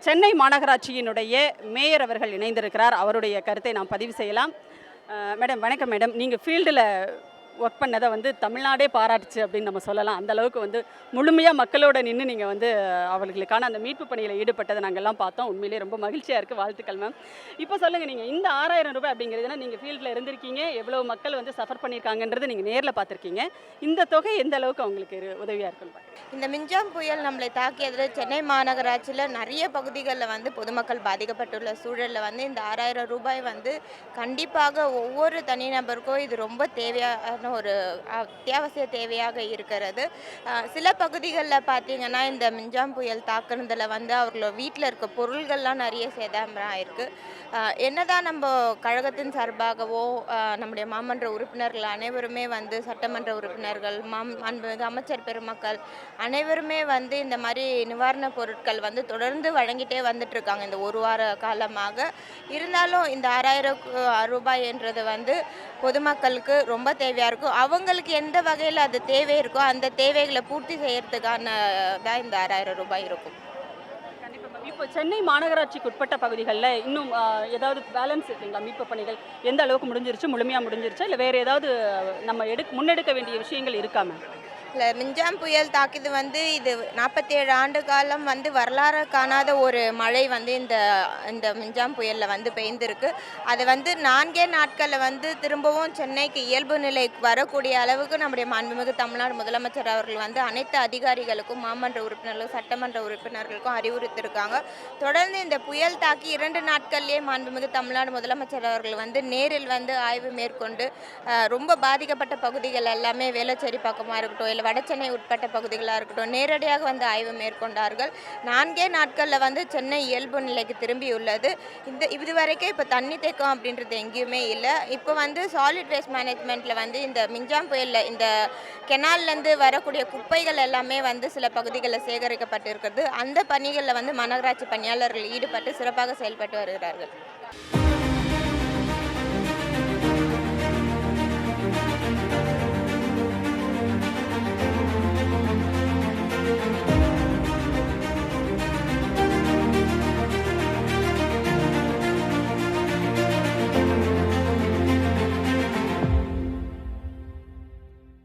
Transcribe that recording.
Chennai மாநகராட்சியினுடைய mayor அவர்கள் இணைந்திருக்கிறார். அவருடைய கருத்தை நாம் பதிவு செய்யலாம். மேடம் வணக்கம் மேடம். நீங்கள் ஃபீல்டில் ஒர்க் பண்ணதை தமிழ்நாடே பாராட்டுச்சு அப்படின்னு நம்ம சொல்லலாம். அந்த அளவுக்கு முழுமையாக மக்களோட நின்று நீங்கள் அவர்களுக்கான அந்த மீட்பு பணியில் ஈடுபட்டதை நாங்கள்லாம் பார்த்தோம். உண்மையிலேயே ரொம்ப மகிழ்ச்சியாக இருக்குது. வாழ்த்துக்கள் மேம். இப்போ சொல்லுங்கள், நீங்கள் இந்த 6000 ரூபாய் அப்படிங்கிறதுனா நீங்கள் ஃபீல்டில் இருந்திருக்கீங்க, எவ்வளோ மக்கள் சஃபர் பண்ணியிருக்காங்கன்றது நீங்கள் நேரில் பார்த்துருக்கீங்க. இந்த தொகை எந்த அளவுக்கு அவங்களுக்கு உதவியாக இருக்குன்னு இந்த மிஞ்சாம் புயல் நம்மளை தாக்கியதில் சென்னை மாநகராட்சியில் நிறைய பகுதிகளில் பொதுமக்கள் பாதிக்கப்பட்டுள்ள சூழலில் இந்த 6000 ரூபாய் கண்டிப்பாக ஒவ்வொரு தனிநபருக்கும் இது ரொம்ப தேவையான ஒரு அத்தியாவசிய தேவையாக இருக்கிறது. சில பகுதிகளில் பார்த்தீங்கன்னா இந்த மிஞ்சாம் புயல் தாக்குனதில் அவர்களோட வீட்டில் இருக்க பொருள்கள்லாம் நிறைய சேதாரம் ஆயிருக்கு. என்னதான் நம்ம கழகத்தின் சார்பாகவோ நம்முடைய மாமன்ற உறுப்பினர்கள் அனைவருமே சட்டமன்ற உறுப்பினர்கள் அமைச்சர் பெருமக்கள் அனைவருமே இந்த மாதிரி நிவாரணப் பொருட்கள் தொடர்ந்து வழங்கிட்டே வந்துட்டுருக்காங்க இந்த ஒரு வார காலமாக. இருந்தாலும் இந்த 6000 ரூபாய் என்றது பொதுமக்களுக்கு ரொம்ப தேவையாக இருக்கும். அவங்களுக்கு எந்த வகையில் அது தேவை இருக்கோ அந்த தேவைகளை பூர்த்தி செய்யறதுக்கான தான் இந்த 6000 ரூபாய் இருக்கும். இப்போ சென்னை மாநகராட்சிக்கு உட்பட்ட பகுதிகளில் இன்னும் ஏதாவது பேலன்ஸ் இருக்குங்களா? மீட்பு பணிகள் எந்த அளவுக்கு முடிஞ்சிருச்சு, முழுமையாக முடிஞ்சிருச்சா, இல்லை வேறு ஏதாவது நம்ம முன்னெடுக்க வேண்டிய விஷயங்கள் இருக்காம? இல்லை, மிஞ்சாம் புயல் தாக்கிது இது 47 ஆண்டு காலம் வரலாறு காணாத ஒரு மழை இந்த இந்த மிஞ்சாம் புயலில் பெய்ந்திருக்கு. அது 4 நாட்களில் திரும்பவும் சென்னைக்கு இயல்பு நிலை வரக்கூடிய அளவுக்கு நம்முடைய மாண்புமிகு தமிழ்நாடு முதலமைச்சர் அவர்கள் அனைத்து அதிகாரிகளுக்கும் மாமன்ற உறுப்பினர்களுக்கும் சட்டமன்ற உறுப்பினர்களுக்கும் அறிவுறுத்தியிருக்காங்க. தொடர்ந்து இந்த புயல் தாக்கி 2 நாட்கள்லேயே மாண்புமிகு தமிழ்நாடு முதலமைச்சர் அவர்கள் நேரில் ஆய்வு மேற்கொண்டு ரொம்ப பாதிக்கப்பட்ட பகுதிகள் எல்லாமே வேளச்சேரி பக்கமாக இருக்கட்டும், வடசென்னை உட்பட்ட பகுதிகளாக இருக்கட்டும், நேரடியாக ஆய்வு மேற்கொண்டார்கள். 4 நாட்களில் சென்னை இயல்பு நிலைக்கு திரும்பியுள்ளது. இதுவரைக்கும் இப்போ தண்ணி தேக்கம் அப்படின்றது எங்கேயுமே இல்லை. இப்போ சாலிட் வேஸ்ட் மேனேஜ்மெண்ட்டில் இந்த மிஞ்சாம் புயலில் இந்த கெனால்லேருந்து வரக்கூடிய குப்பைகள் எல்லாமே சில பகுதிகளில் சேகரிக்கப்பட்டிருக்கிறது. அந்த பணிகளில் மாநகராட்சி பணியாளர்கள் ஈடுபட்டு சிறப்பாக செயல்பட்டு வருகிறார்கள்.